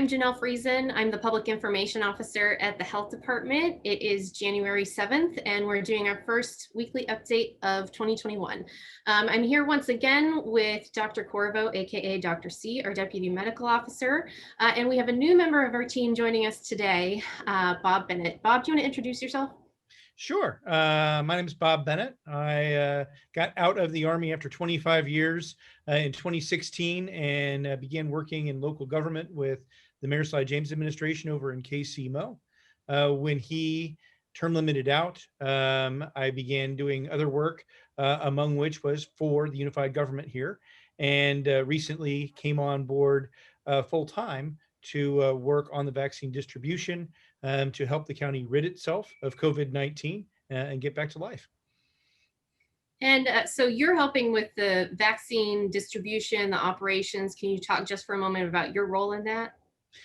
I'm Janelle Friesen. I'm the Public Information Officer at the Health Department. It is January 7th, and we're doing our first weekly update of 2021. I'm here once again with Dr. Corvo, aka Dr. C, our Deputy Medical Officer, and we have a new member of our team joining us today, Bob Bennett. Bob, do you want to introduce yourself? Sure. My name is Bob Bennett. I got out of the Army after 25 years in 2016 and began working in local government with the Mayor Sly James administration over in KCMO. When he term limited out, I began doing other work, among which was for the unified government here, and recently came on board full time to work on the vaccine distribution to help the county rid itself of COVID-19 and get back to life. And so you're helping with the vaccine distribution, the operations. Can you talk just for a moment about your role in that?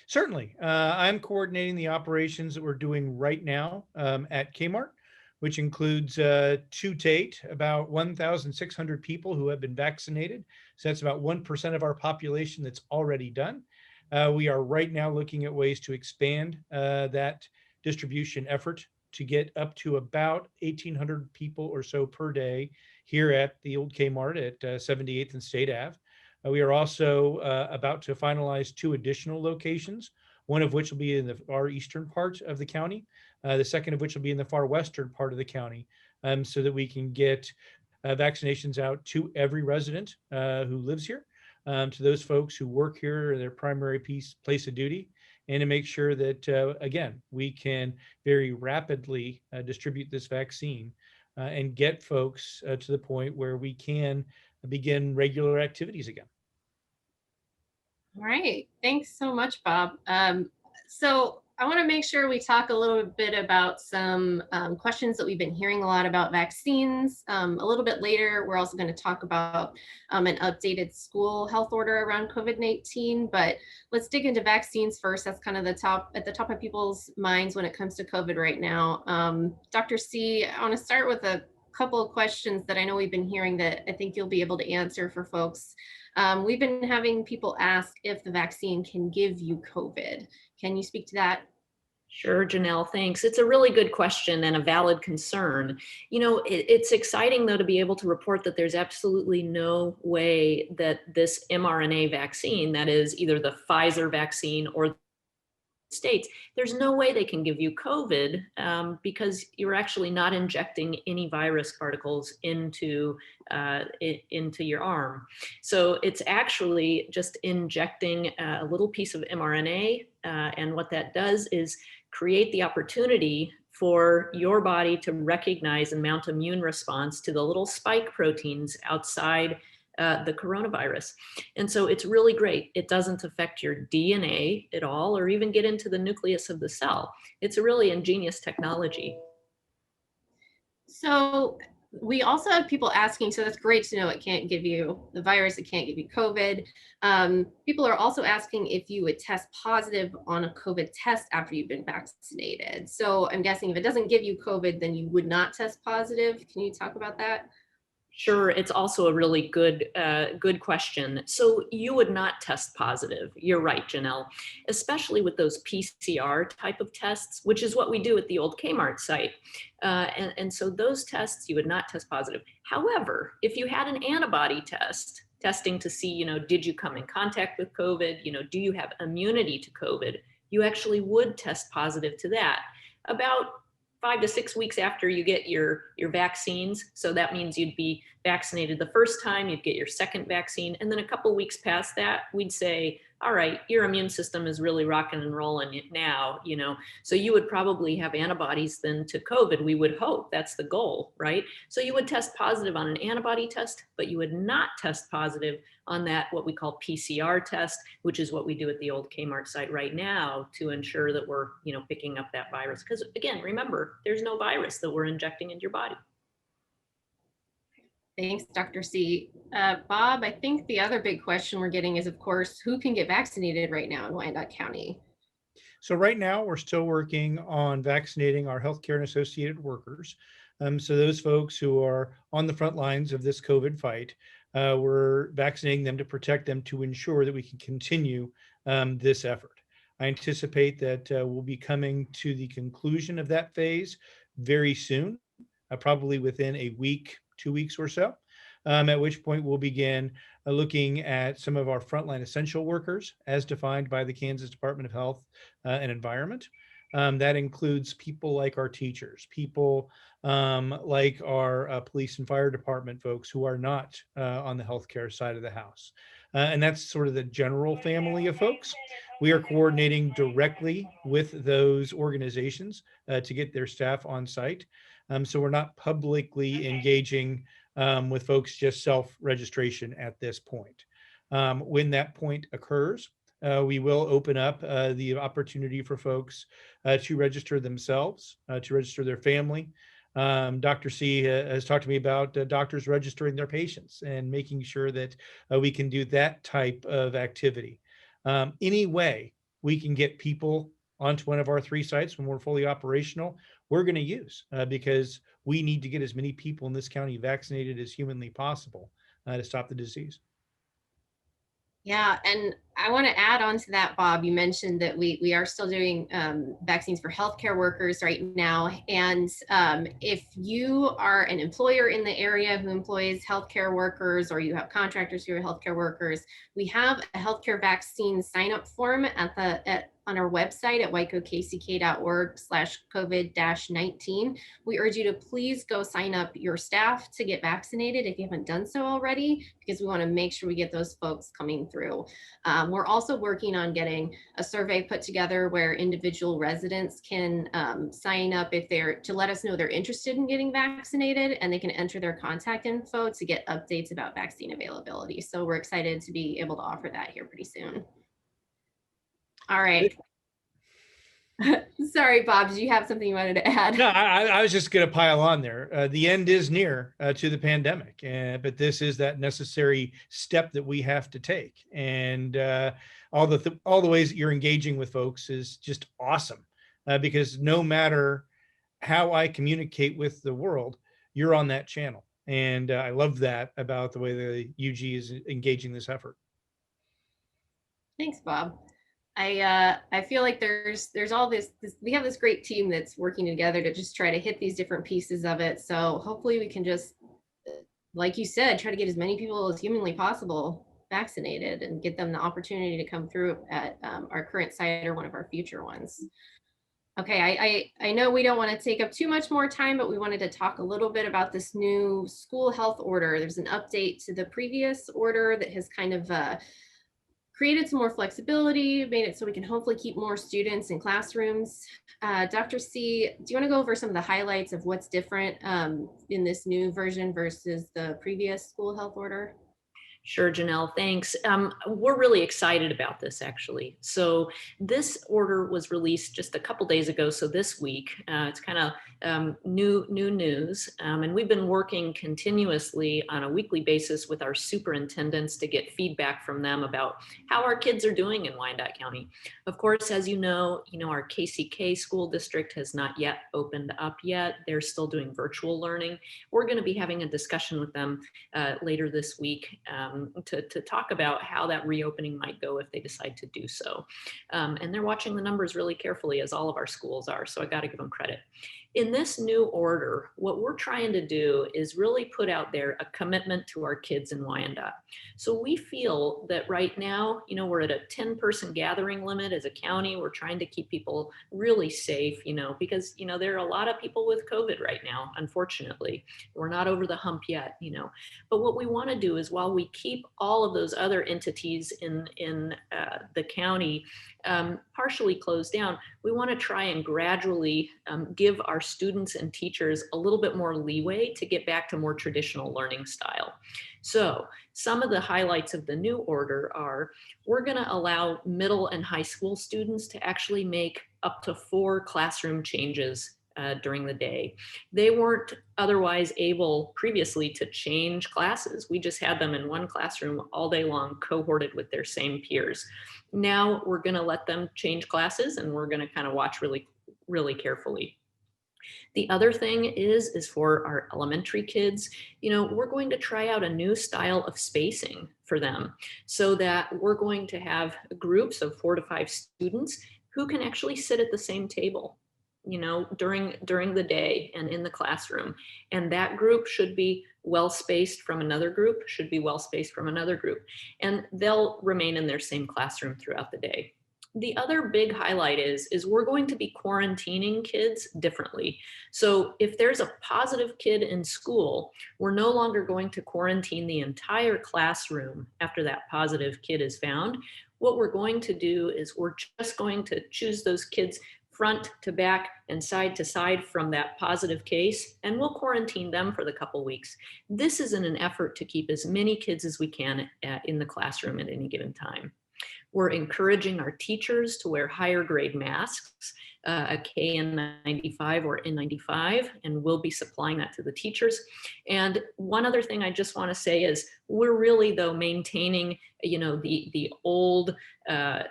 Certainly. I'm coordinating the operations that we're doing right now at Kmart, which includes to date about 1,600 people who have been vaccinated. So that's about 1% of our population that's already done. We are right now looking at ways to expand that distribution effort to get up to about 1,800 people or so per day here at the old Kmart at 78th and State Ave. We are also about to finalize 2 additional locations, one of which will be in the far eastern part of the county, the second of which will be in the far western part of the county, so that we can get vaccinations out to every resident who lives here, to those folks who work here, their primary place of duty, and to make sure that, again, we can very rapidly distribute this vaccine and get folks to the point where we can begin regular activities again. All right. Thanks so much, Bob. So I want to make sure we talk a little bit about some questions that we've been hearing a lot about vaccines. A little bit later, we're also going to talk about an updated school health order around COVID-19, but let's dig into vaccines first. That's kind of at the top of people's minds when it comes to COVID right now. Dr. C, I want to start with a couple of questions that I know we've been hearing that I think you'll be able to answer for folks. We've been having people ask if the vaccine can give you COVID. Can you speak to that? Sure, Janelle, thanks. It's a really good question and a valid concern. You know, it's exciting, though, to be able to report that there's absolutely no way that this mRNA vaccine, that is either the Pfizer vaccine or the States, there's no way they can give you COVID because you're actually not injecting any virus particles into your arm. So it's actually just injecting a little piece of mRNA, and what that does is create the opportunity for your body to recognize and mount immune response to the little spike proteins outside the coronavirus. And so it's really great. It doesn't affect your DNA at all, or even get into the nucleus of the cell. It's a really ingenious technology. So we also have people asking, so that's great to know it can't give you the virus, it can't give you COVID. People are also asking if you would test positive on a COVID test after you've been vaccinated. So I'm guessing if it doesn't give you COVID, then you would not test positive. Can you talk about that? Sure, it's also a really good question. So you would not test positive. You're right, Janelle, especially with those PCR type of tests, which is what we do at the old Kmart site. And so those tests, you would not test positive. However, if you had an antibody test, testing to see, did you come in contact with COVID? Do you have immunity to COVID? You actually would test positive to that. About 5 to 6 weeks after you get your vaccines. So that means you'd be vaccinated the first time, you'd get your second vaccine. And then a couple weeks past that, we'd say, all right, your immune system is really rocking and rolling now, so you would probably have antibodies then to COVID. We would hope that's the goal, right? So you would test positive on an antibody test, but you would not test positive on that, what we call PCR test, which is what we do at the old Kmart site right now to ensure that we're, picking up that virus. Because again, remember, there's no virus that we're injecting into your body. Thanks, Dr. C. Bob, I think the other big question we're getting is, of course, who can get vaccinated right now in Wyandotte County? So right now, we're still working on vaccinating our healthcare and associated workers. So those folks who are on the front lines of this COVID fight, we're vaccinating them to protect them to ensure that we can continue this effort. I anticipate that we'll be coming to the conclusion of that phase very soon, probably within a week, 2 weeks or so, at which point we'll begin looking at some of our frontline essential workers as defined by the Kansas Department of Health and Environment. That includes people like our teachers, people like our police and fire department folks who are not on the healthcare side of the house. And that's sort of the general family of folks. We are coordinating directly with those organizations to get their staff on site. So we're not publicly engaging with folks just self-registration at this point. When that point occurs, we will open up the opportunity for folks to register themselves, to register their family. Dr. C has talked to me about doctors registering their patients and making sure that we can do that type of activity. Any way we can get people onto one of our 3 sites when we're fully operational, we're going to use because we need to get as many people in this county vaccinated as humanly possible to stop the disease. Yeah, and I want to add on to that, Bob. You mentioned that we are still doing vaccines for healthcare workers right now. And if you are an employer in the area who employs healthcare workers, or you have contractors who are healthcare workers, we have a healthcare vaccine sign-up form on our website at wicokck.org/COVID-19. We urge you to please go sign up your staff to get vaccinated if you haven't done so already, because we want to make sure we get those folks coming through. We're also working on getting a survey put together where individual residents can sign up to let us know they're interested in getting vaccinated, and they can enter their contact info to get updates about vaccine availability. So we're excited to be able to offer that here pretty soon. All right. Sorry, Bob, did you have something you wanted to add? No, I was just going to pile on there. The end is near to the pandemic, but this is that necessary step that we have to take. And all the ways that you're engaging with folks is just awesome because no matter how I communicate with the world, you're on that channel. And I love that about the way the UG is engaging this effort. Thanks, Bob. I feel like there's all this, we have this great team that's working together to just try to hit these different pieces of it. So hopefully we can just, like you said, try to get as many people as humanly possible vaccinated and get them the opportunity to come through at our current site or one of our future ones. Okay, I know we don't want to take up too much more time, but we wanted to talk a little bit about this new school health order. There's an update to the previous order that has kind of created some more flexibility, made it so we can hopefully keep more students in classrooms. Dr. C, do you want to go over some of the highlights of what's different in this new version versus the previous school health order? Sure, Janelle, thanks. We're really excited about this, actually. So this order was released just a couple days ago, so this week. It's kind of new news, and we've been working continuously on a weekly basis with our superintendents to get feedback from them about how our kids are doing in Wyandotte County. Of course, as you know, our KCK school district has not yet opened up yet. They're still doing virtual learning. We're going to be having a discussion with them later this week to talk about how that reopening might go if they decide to do so. And they're watching the numbers really carefully, as all of our schools are, so I got to give them credit. In this new order, what we're trying to do is really put out there a commitment to our kids in Wyandotte. So we feel that right now, we're at a 10-person gathering limit as a county. We're trying to keep people really safe, because, there are a lot of people with COVID right now, unfortunately. We're not over the hump yet, But what we want to do is, while we keep all of those other entities in the county partially closed down, we want to try and gradually give our students and teachers a little bit more leeway to get back to more traditional learning style. So some of the highlights of the new order are, we're going to allow middle and high school students to actually make up to 4 classroom changes during the day. They weren't otherwise able previously to change classes. We just had them in one classroom all day long, cohorted with their same peers. Now we're going to let them change classes, and we're going to kind of watch really, really carefully. The other thing is for our elementary kids, we're going to try out a new style of spacing for them, so that we're going to have groups of 4 to 5 students who can actually sit at the same table, during the day and in the classroom. And that group should be well spaced from another group, should be well spaced from another group, and they'll remain in their same classroom throughout the day. The other big highlight is we're going to be quarantining kids differently. So if there's a positive kid in school, we're no longer going to quarantine the entire classroom after that positive kid is found. What we're going to do is we're just going to choose those kids front to back and side to side from that positive case, and we'll quarantine them for the couple weeks. This is in an effort to keep as many kids as we can in the classroom at any given time. We're encouraging our teachers to wear higher grade masks, a KN95 or N95, and we'll be supplying that to the teachers. And one other thing I just want to say is we're really, though, maintaining, the old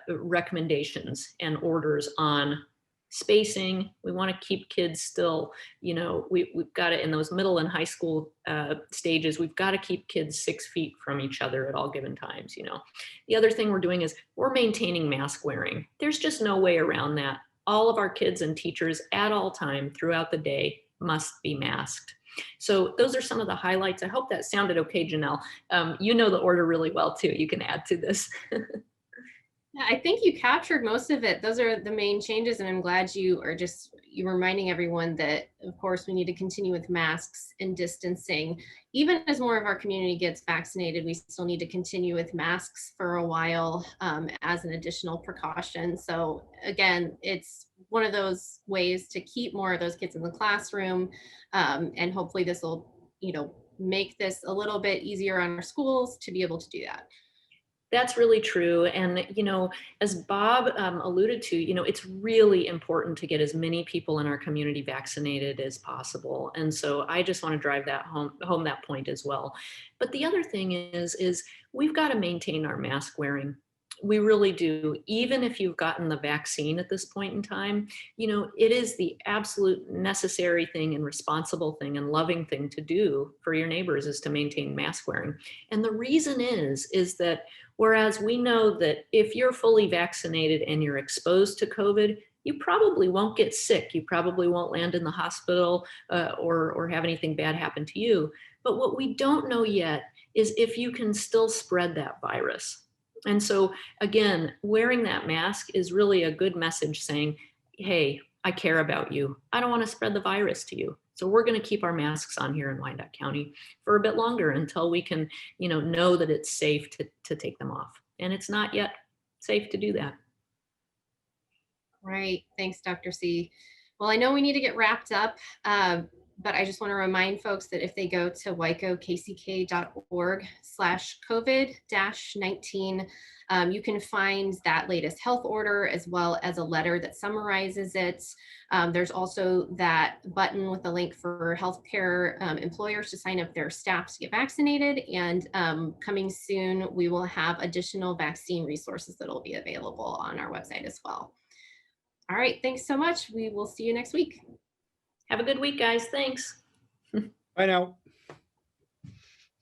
recommendations and orders on spacing. We want to keep kids still, we've got to, in those middle and high school stages, we've got to keep kids 6 feet from each other at all given times. The other thing we're doing is we're maintaining mask wearing. There's just no way around that. All of our kids and teachers at all time throughout the day must be masked. So those are some of the highlights. I hope that sounded okay, Janelle. You know the order really well too. You can add to this. Yeah, I think you captured most of it. Those are the main changes, and I'm glad you're reminding everyone that, of course, we need to continue with masks and distancing. Even as more of our community gets vaccinated, we still need to continue with masks for a while as an additional precaution. So again, it's one of those ways to keep more of those kids in the classroom, and hopefully this will, make this a little bit easier on our schools to be able to do that. That's really true. And, as Bob alluded to, it's really important to get as many people in our community vaccinated as possible. And so I just want to drive that home that point as well. But the other thing is we've got to maintain our mask wearing. We really do. Even if you've gotten the vaccine at this point in time, it is the absolute necessary thing and responsible thing and loving thing to do for your neighbors is to maintain mask wearing. And the reason is that whereas we know that if you're fully vaccinated and you're exposed to COVID, you probably won't get sick. You probably won't land in the hospital or have anything bad happen to you. But what we don't know yet is if you can still spread that virus. And so again, wearing that mask is really a good message saying, hey, I care about you. I don't want to spread the virus to you. So we're going to keep our masks on here in Wyandotte County for a bit longer until we can, know that it's safe to take them off. And it's not yet safe to do that. Right. Thanks, Dr. C. Well, I know we need to get wrapped up, but I just want to remind folks that if they go to wicokck.org/COVID-19, you can find that latest health order as well as a letter that summarizes it. There's also that button with a link for healthcare employers to sign up their staff to get vaccinated. And coming soon, we will have additional vaccine resources that will be available on our website as well. All right, thanks so much. We will see you next week. Have a good week, guys. Thanks. Bye now.